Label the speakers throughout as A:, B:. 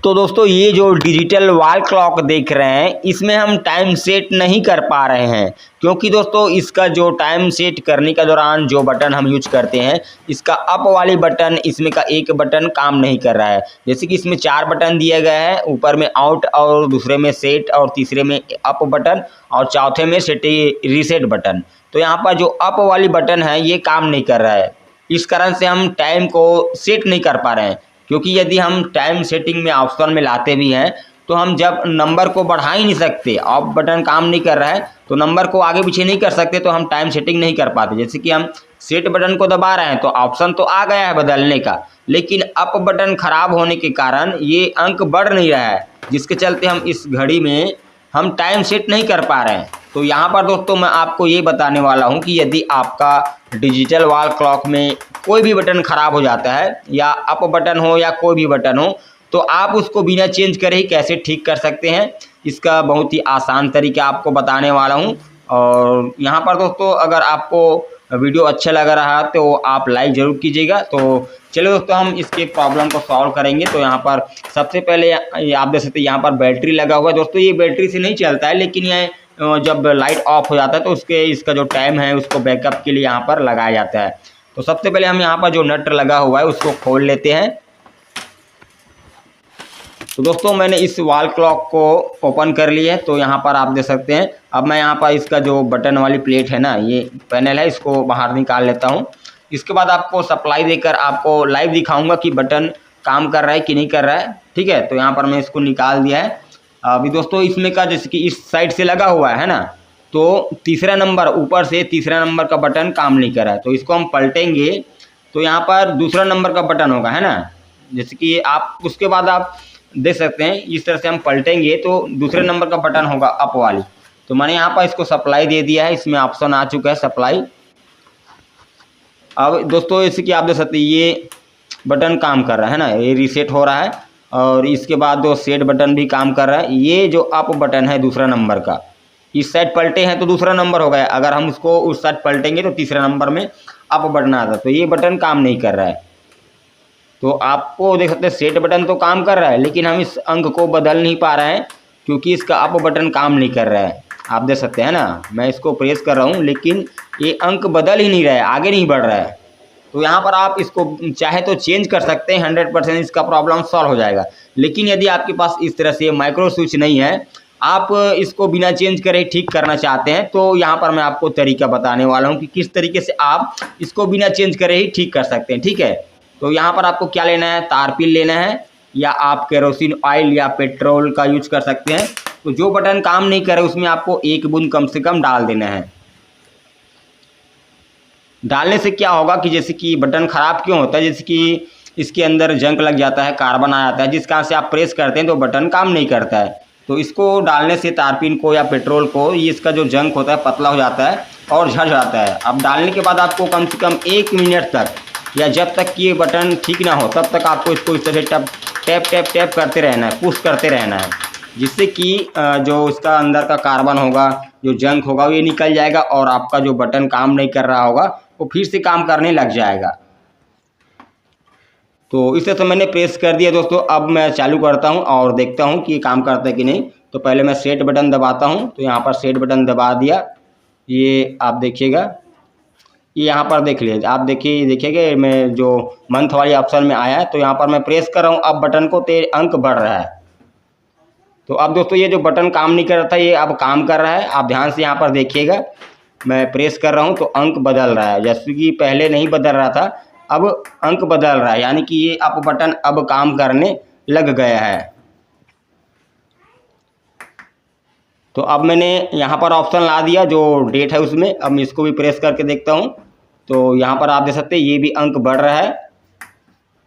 A: तो दोस्तों ये जो डिजिटल वॉल क्लॉक देख रहे हैं इसमें हम टाइम सेट नहीं कर पा रहे हैं, क्योंकि दोस्तों इसका जो टाइम सेट करने के दौरान जो बटन हम यूज करते हैं इसका अप वाली बटन, इसमें का एक बटन काम नहीं कर रहा है। जैसे कि इसमें 4 बटन दिए गए हैं, ऊपर में आउट और दूसरे में सेट और तीसरे में अप बटन और चौथे में रीसेट बटन। तो यहाँ पर जो अप वाली बटन है ये काम नहीं कर रहा है, इस कारण से हम टाइम को सेट नहीं कर पा रहे हैं। क्योंकि यदि हम टाइम सेटिंग में ऑप्शन में लाते भी हैं तो हम जब नंबर को बढ़ा ही नहीं सकते, ऑफ बटन काम नहीं कर रहा है तो नंबर को आगे पीछे नहीं कर सकते, तो हम टाइम सेटिंग नहीं कर पाते। जैसे कि हम सेट बटन को दबा रहे हैं तो ऑप्शन तो आ गया है बदलने का, लेकिन अप बटन खराब होने के कारण ये अंक बढ़ नहीं रहा है, जिसके चलते हम इस घड़ी में हम टाइम सेट नहीं कर पा रहे हैं। तो यहाँ पर दोस्तों मैं आपको ये बताने वाला हूँ कि यदि आपका डिजिटल वॉल क्लॉक में कोई भी बटन ख़राब हो जाता है, या अप बटन हो या कोई भी बटन हो, तो आप उसको बिना चेंज करे ही कैसे ठीक कर सकते हैं, इसका बहुत ही आसान तरीका आपको बताने वाला हूँ। और यहाँ पर दोस्तों अगर आपको वीडियो अच्छा लग रहा है तो आप लाइक ज़रूर कीजिएगा। तो चलो दोस्तों हम इसके प्रॉब्लम को सॉल्व करेंगे। तो यहाँ पर सबसे पहले आप देख सकते हैं यहाँ पर बैटरी लगा हुआ है। दोस्तों ये बैटरी से नहीं चलता है, लेकिन ये जब लाइट ऑफ हो जाता है तो इसका जो टाइम है उसको बैकअप के लिए यहाँ पर लगाया जाता है। तो सबसे पहले हम यहाँ पर जो नट लगा हुआ है उसको खोल लेते हैं। तो दोस्तों मैंने इस वॉल क्लॉक को ओपन कर लिया है। तो यहाँ पर आप देख सकते हैं, अब मैं यहाँ पर इसका जो बटन वाली प्लेट है ना, ये पैनल है, इसको बाहर निकाल लेता हूँ। इसके बाद आपको सप्लाई देकर आपको लाइव दिखाऊंगा कि बटन काम कर रहा है कि नहीं कर रहा है। ठीक है, तो यहाँ पर मैं इसको निकाल दिया है। अभी दोस्तों इसमें का जैसे कि इस साइड से लगा हुआ है ना, तो तीसरा नंबर, ऊपर से तीसरा नंबर का बटन काम नहीं कर रहा है। तो इसको हम पलटेंगे तो यहाँ पर दूसरा नंबर का बटन होगा, है ना। जैसे कि आप उसके बाद आप देख सकते हैं इस तरह से हम पलटेंगे तो दूसरे नंबर का बटन होगा अप वाली। तो मैंने यहाँ पर इसको सप्लाई दे दिया है, इसमें ऑप्शन आ चुका है सप्लाई। अब दोस्तों जैसे कि आप देख सकते हैं ये बटन काम कर रहा है ना, ये रीसेट हो रहा है। और इसके बाद दो सेट बटन भी काम कर रहा है। ये जो अप बटन है दूसरा नंबर का, इस साइड पलटे हैं तो दूसरा नंबर हो गया, अगर हम उसको उस साइड पलटेंगे तो तीसरा नंबर में अप बटन आता है। तो ये बटन काम नहीं कर रहा है। तो आपको देख सकते हैं सेट बटन तो काम कर रहा है, लेकिन हम इस अंक को बदल नहीं पा रहे हैं क्योंकि इसका अप बटन काम नहीं कर रहा है। आप देख सकते हैं ना, मैं इसको प्रेस कर रहा हूँ लेकिन ये अंक बदल ही नहीं रहा है, आगे नहीं बढ़ रहा है। तो यहाँ पर आप इसको चाहे तो चेंज कर सकते हैं, 100% इसका प्रॉब्लम सॉल्व हो जाएगा। लेकिन यदि आपके पास इस तरह से माइक्रो स्विच नहीं है, आप इसको बिना चेंज करे ठीक करना चाहते हैं, तो यहाँ पर मैं आपको तरीका बताने वाला हूँ कि किस तरीके से आप इसको बिना चेंज करे ही ठीक कर सकते हैं। ठीक है, तो यहाँ पर आपको क्या लेना है, तारपीन लेना है, या आप केरोसिन ऑयल या पेट्रोल का यूज कर सकते हैं। तो जो बटन काम नहीं करे उसमें आपको 1 बूंद कम से कम डाल देना है। डालने से क्या होगा कि जैसे कि बटन ख़राब क्यों होता है, जैसे कि इसके अंदर जंक लग जाता है, कार्बन आ जाता है, जिस कारण से आप प्रेस करते हैं तो बटन काम नहीं करता है। तो इसको डालने से तारपीन को या पेट्रोल को, ये इसका जो जंक होता है पतला हो जाता है और झड़ जाता है। अब डालने के बाद आपको कम से कम 1 मिनट तक, या जब तक कि ये बटन ठीक ना हो तब तक आपको इसको इस तरह टैप टैप टैप करते रहना है, पुश करते रहना है, जिससे कि जो इसका अंदर का कार्बन होगा, जो जंक होगा वो ये निकल जाएगा और आपका जो बटन काम नहीं कर रहा होगा वो फिर से काम करने लग जाएगा। तो इस तरह से मैंने प्रेस कर दिया दोस्तों। अब मैं चालू करता हूं और देखता हूं कि ये काम करता है कि नहीं। तो पहले मैं सेट बटन दबाता हूं। तो यहाँ पर सेट बटन दबा दिया, ये आप देखिएगा, ये यहाँ पर देख लीजिए, आप देखिएगा मैं जो मंथ वाली ऑप्शन में आया है, तो यहाँ पर मैं प्रेस कर रहा हूँ, अब बटन को अंक बढ़ रहा है। तो अब दोस्तों ये जो बटन काम नहीं कर रहा था ये अब काम कर रहा है। आप ध्यान से यहाँ पर देखिएगा, मैं प्रेस कर रहा हूँ तो अंक बदल रहा है, जैसे कि पहले नहीं बदल रहा था, अब अंक बदल रहा है, यानी कि ये अप बटन अब काम करने लग गया है। तो अब मैंने यहाँ पर ऑप्शन ला दिया जो डेट है उसमें। अब मैं इसको भी प्रेस करके देखता हूँ, तो यहाँ पर आप देख सकते हैं ये भी अंक बढ़ रहा है।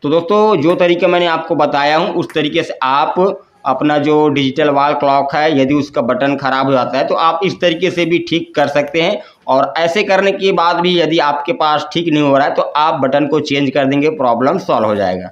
A: तो दोस्तों जो तरीका मैंने आपको बताया हूँ उस तरीके से आप अपना जो डिजिटल वॉल क्लॉक है, यदि उसका बटन ख़राब हो जाता है तो आप इस तरीके से भी ठीक कर सकते हैं। और ऐसे करने के बाद भी यदि आपके पास ठीक नहीं हो रहा है तो आप बटन को चेंज कर देंगे, प्रॉब्लम सॉल्व हो जाएगा।